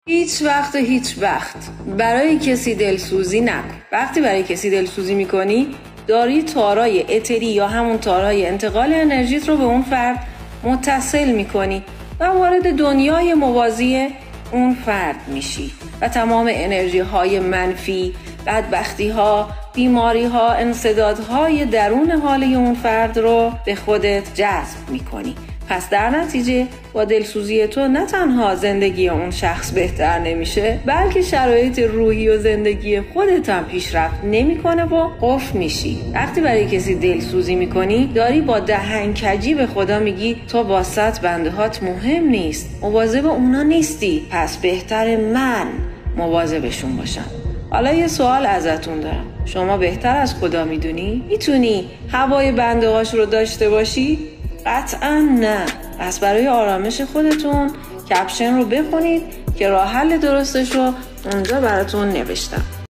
هیچ وقت برای کسی دلسوزی نکن. وقتی برای کسی دلسوزی میکنی داری تارای اتری یا همون تارای انتقال انرژیت رو به اون فرد متصل میکنی و وارد دنیای موازی اون فرد میشی و تمام انرژی های منفی، بدبختی ها، بیماری ها، انسدادهای درون حالی اون فرد رو به خودت جذب میکنی. پس در نتیجه با دلسوزی تو نه تنها زندگی اون شخص بهتر نمیشه، بلکه شرایط روحی و زندگی خودت هم پیشرفت نمیکنه و قفل میشی. وقتی برای کسی دلسوزی میکنی داری با دهنکجی به خدا میگی تو واسط بنده هات مهم نیست، مواظب اونا نیستی، پس بهتر من مواظبشون باشم. حالا یه سوال ازتون دارم، شما بهتر از خدا میدونی؟ میتونی هوای بنده هاش رو داشته باشی؟ قطعا نه. پس برای آرامش خودتون کپشن رو بخونید که راه حل درستش رو اونجا براتون نوشتم.